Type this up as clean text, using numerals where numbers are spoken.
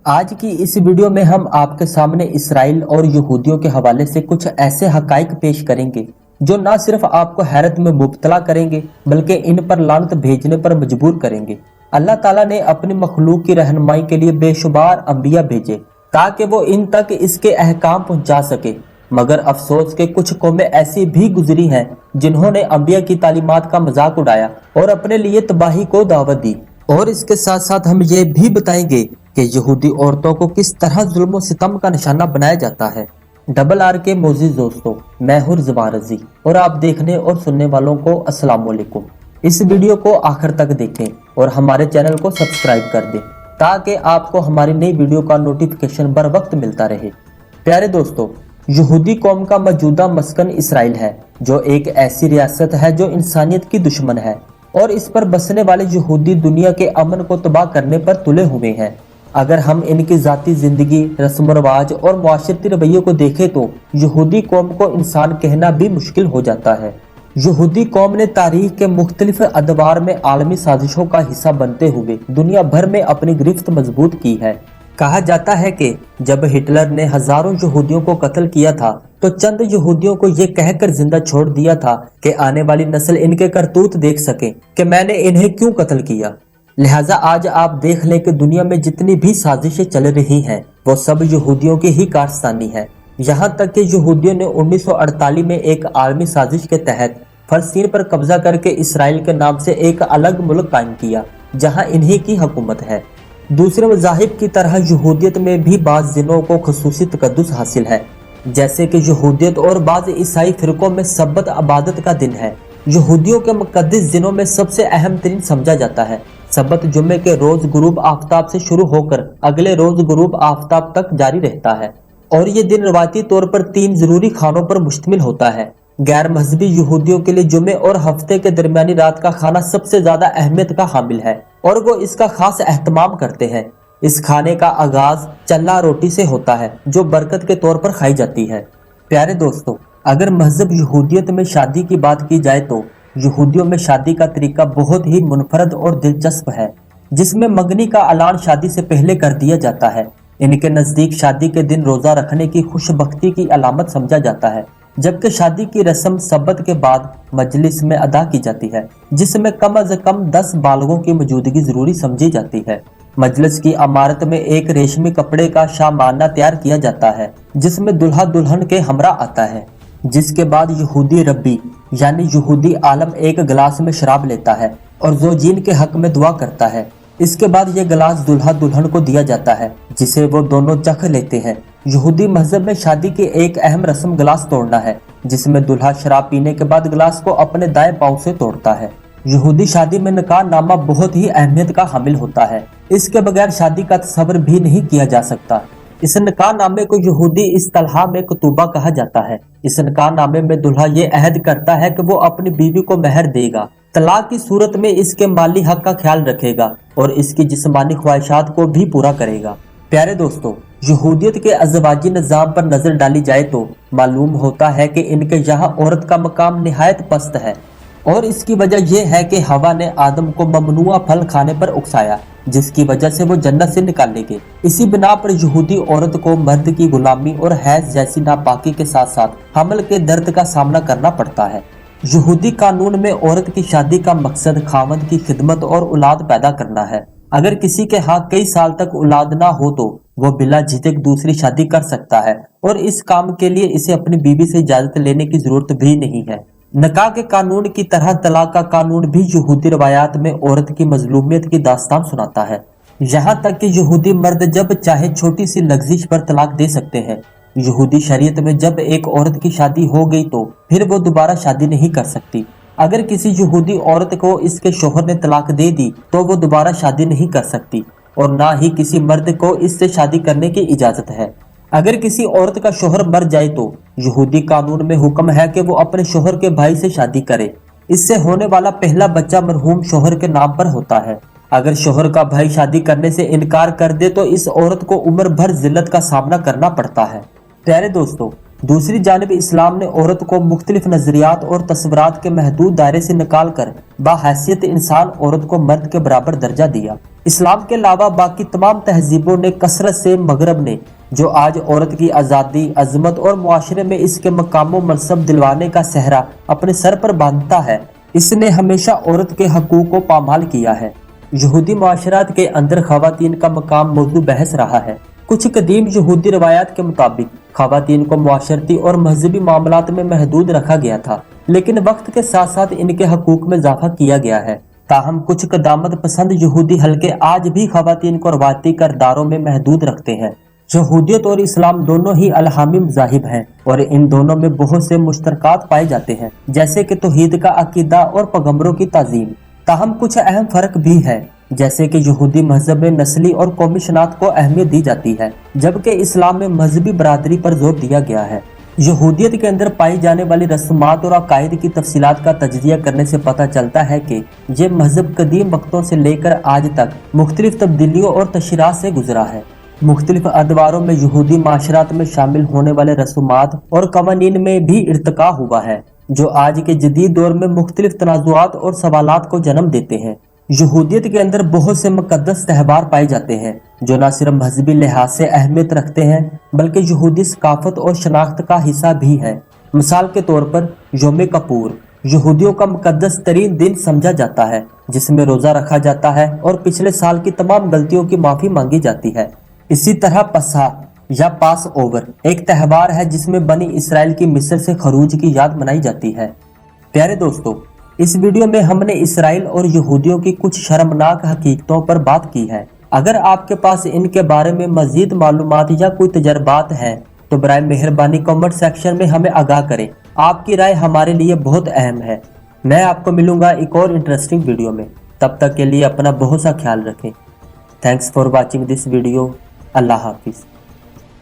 आज की इस वीडियो में हम आपके सामने इसराइल और यहूदियों के हवाले से कुछ ऐसे हकाइक पेश करेंगे जो न सिर्फ आपको हैरत में मुब्तला करेंगे बल्कि इन पर लानत भेजने पर मजबूर करेंगे। अल्लाह ताला ने अपनी मखलूक की रहनुमाई के लिए बेशुमार अंबिया भेजे ताकि वो इन तक इसके अहकाम पहुंचा सके, मगर अफसोस के कुछ कौमें ऐसी भी गुजरी हैं जिन्होंने अंबिया की तालीमात का मजाक उड़ाया और अपने लिए तबाही को दावत दी। और इसके साथ साथ हम ये भी बताएंगे कि यहूदी औरतों को किस तरह जुल्म और सितम का निशाना बनाया जाता है। डबल आर के मोजिज दोस्तों, मैं हूं रिजवान रजी और आप देखने और सुनने वालों को अस्सलाम वालेकुम। इस वीडियो को आखिर तक देखें और हमारे चैनल को सब्सक्राइब कर दें ताकि आपको हमारी नई वीडियो का नोटिफिकेशन बर वक्त मिलता रहे। प्यारे दोस्तों, यहूदी कौम का मौजूदा मस्कन इसराइल है, जो एक ऐसी रियासत है जो इंसानियत की दुश्मन है और इस पर बसने वाले यहूदी दुनिया के अमन को तबाह करने पर तुले हुए हैं। अगर हम इनकी जाती जिंदगी, रस्म रवाज और मुआशरती रवैये को देखें तो यहूदी कौम को इंसान कहना भी मुश्किल हो जाता है। यहूदी कौम ने तारीख के मुख्तलिफ अदवार में आलमी साजिशों का हिस्सा बनते हुए दुनिया भर में अपनी गिरफ्त मजबूत की है। कहा जाता है कि जब हिटलर ने हजारों यहूदियों को कत्ल किया था तो चंद यहूदियों को ये कहकर जिंदा छोड़ दिया था कि आने वाली नस्ल इनके करतूत देख सके कि मैंने इन्हें क्यों कत्ल किया। लिहाजा आज आप देख लें कि दुनिया में जितनी भी साजिशें चल रही हैं वो सब यहूदियों की ही कारस्तानी है। यहाँ तक कि यहूदियों ने 1948 में एक आलमी साजिश के तहत फलस्तीन पर कब्जा करके इसराइल के नाम से एक अलग मुल्क कायम किया जहाँ इन्हीं की हुकूमत है। दूसरे मज़ाहिब की तरह यहूदियत में भी बाज़ दिनों को खुसूसी तकद्दुस हासिल है, जैसे कि यहूदियत और बाज़ ईसाई फिरकों में सब्बत अबादत का दिन है। यहूदियों के मुक़द्दस दिनों में सबसे अहम तरीन समझा जाता है सब्बत जुम्मे के रोज गुरूब आफ्ताब से शुरू होकर अगले रोज गुरूब आफ्ताब तक जारी रहता है और ये दिन रवायती तौर पर 3 जरूरी खानों पर मुश्तमिल होता है। गैर मजहबी यहूदियों के लिए जुम्मे और हफ्ते के दरमियानी रात का खाना सबसे ज्यादा अहमियत का हामिल है और वो इसका खास एहतमाम करते हैं। इस खाने का आगाज चल्ला रोटी से होता है जो बरकत के तौर पर खाई जाती है। प्यारे दोस्तों, अगर मजहब यहूदियत में शादी की बात की जाए तो यहूदियों में शादी का तरीका बहुत ही मुनफरद और दिलचस्प है, जिसमें मंगनी का ऐलान शादी से पहले कर दिया जाता है। इनके नजदीक शादी के दिन रोजा रखने की खुशबख्ती की अलामत समझा जाता है, जबकि शादी की रस्म सब्बत के बाद मजलिस में अदा की जाती है, जिसमें कम अज कम 10 बालगों की मौजूदगी जरूरी समझी जाती है। मजलिस की इमारत में एक रेशमी कपड़े का शामाना तैयार किया जाता है जिसमें दुल्हा दुल्हन के हमरा आता है, जिसके बाद यहूदी रब्बी यानी यहूदी आलम एक गिलास में शराब लेता है और ज़ौजीन के हक में दुआ करता है। इसके बाद ये गिलास दुल्हा दुल्हन को दिया जाता है जिसे वो दोनों चख लेते हैं। यहूदी मजहब में शादी की एक अहम रस्म गिलास तोड़ना है, जिसमें दुल्हा शराब पीने के बाद गिलास को अपने दाएं पांव से तोड़ता है। यहूदी शादी में निकाह नामा बहुत ही अहमियत का हामिल होता है। इसके बगैर शादी का तस्वर भी नहीं किया जा सकता। इस निकाह नामे को यहूदी इस्तिलाह में कुतुबा कहा जाता है। इस निकाह नामे में दुल्हा ये अहद करता है कि वो अपनी बीवी को मेहर देगा, तलाक की सूरत में इसके माली हक का ख्याल रखेगा और इसकी जिस्मानी ख्वाहिशात को भी पूरा करेगा। प्यारे दोस्तों, यहूदियत के अज़वाजी निज़ाम पर नजर डाली जाए तो मालूम होता है कि इनके यहाँ औरत का मकाम निहायत पस्त है और इसकी वजह यह है कि हवा ने आदम को ममनुआ फल खाने पर उकसाया, जिसकी वजह से वो जन्नत से निकाले गए। इसी बिना पर यहूदी औरत को मर्द की गुलामी और हैज जैसी नापाकी के साथ साथ हमल के दर्द का सामना करना पड़ता है। यहूदी कानून में औरत की शादी का मकसद खावंद की खिदमत और औलाद पैदा करना है। अगर किसी के हाथ कई साल तक औलाद ना हो तो वो बिला झिझक दूसरी शादी कर सकता है और इस काम के लिए इसे अपनी बीवी से इजाजत लेने की जरूरत भी नहीं है। निकाह के कानून की तरह तलाक का कानून भी यहूदी रवायात में औरत की मजलूमियत की दास्तान सुनाता है। यहाँ तक कि यहूदी मर्द जब चाहे छोटी सी लग्जिश पर तलाक दे सकते हैं। यहूदी शरीयत में जब एक औरत की शादी हो गई तो फिर वो दोबारा शादी नहीं कर सकती। अगर किसी यहूदी औरत को इसके शोहर ने तलाक दे दी तो वो दोबारा शादी नहीं कर सकती और ना ही किसी मर्द को इससे शादी करने की इजाजत है। अगर किसी औरत का शोहर मर जाए तो यहूदी कानून में हुक्म है कि वो अपने शोहर के भाई से शादी करे। इससे होने वाला पहला बच्चा मरहूम शोहर के नाम पर होता है। अगर शोहर का भाई शादी करने से इनकार कर दे तो इस औरत को उम्र भर जिल्लत का सामना करना पड़ता है। प्यारे दोस्तों, दूसरी जानिब इस्लाम ने औरत को मुख्तलिफ नजरियात और तस्वुरात के महदूद दायरे से निकाल कर बाहैसियत इंसान औरत को मर्द के बराबर दर्जा दिया। इस्लाम के अलावा बाकी तमाम तहजीबों ने कसरत से मगरब ने जो आज औरत की आज़ादी, अजमत और मुआशरे में इसके मकाम व मनसब दिलवाने का सहरा अपने सर पर बांधता है, इसने हमेशा औरत के हकूक को पामाल किया है। यहूदी मुआशरात के अंदर खवातीन का मकाम मौजू बहस रहा है। कुछ कदीम यहूदी रवायात के मुताबिक खवातीन को मुआशरती और मजहबी मामलात में महदूद रखा गया था, लेकिन वक्त के साथ साथ इनके हकूक में इजाफा किया गया है। ताहम कुछ कदामत पसंद यहूदी हल्के आज भी खवातीन को रवायती किरदारों में महदूद रखते हैं। यहूदियत और इस्लाम दोनों ही अलहामी मज़ाहिब हैं और इन दोनों में बहुत से मुश्तरकात पाए जाते हैं, जैसे कि तौहीद का अकीदा और पैगंबरों की ताज़ीम। ताहम कुछ अहम फ़र्क भी है, जैसे कि यहूदी मजहब में नस्ली और कौमी शनाख्त को अहमियत दी जाती है, जबकि इस्लाम में मजहबी बरादरी पर जोर दिया गया है। यहूदियत के अंदर पाई जाने वाली रस्मात और अकायद की तफसीलात का तजज़िया करने से पता चलता है कि ये मजहब कदीम वक्तों से लेकर आज तक मुख्तलिफ तब्दीलियों और तशरीआत से गुजरा है। मुख्तलिफ अदवारों में यहूदी माशरात में शामिल होने वाले रसूमात और कवानीन में भी इर्तिका हुआ है, जो आज के जदीद दौर में मुख्तलिफ तनाज़ुआत और सवालात को जन्म देते हैं। यहूदियत के अंदर बहुत से मुक़द्दस त्यौहार पाए जाते हैं जो न सिर्फ मजहबी लिहाज से अहमियत रखते हैं बल्कि यहूदी सकाफत और शनाख्त का हिस्सा भी है। मिसाल के तौर पर यौम कपूर यहूदियों का मुक़द्दस तरीन दिन समझा जाता है, जिसमें रोज़ा रखा जाता है और पिछले साल की तमाम गलतियों की माफ़ी मांगी जाती है। इसी तरह पसा या पास ओवर एक त्यौहार है जिसमें बनी इसराइल की मिस्र से खरूज की याद मनाई जाती है। प्यारे दोस्तों, इस वीडियो में हमने इसराइल और यहूदियों की कुछ शर्मनाक हकीकतों पर बात की है। अगर आपके पास इनके बारे में मजीद मालूमात या कोई तजर्बात हैं तो बराए मेहरबानी कमेंट सेक्शन में हमें आगाह करें। आपकी राय हमारे लिए बहुत अहम है। मैं आपको मिलूंगा एक और इंटरेस्टिंग वीडियो में। तब तक के लिए अपना बहुत सा ख्याल रखें। Thanks for watching this video. अल्लाह हाफिज़।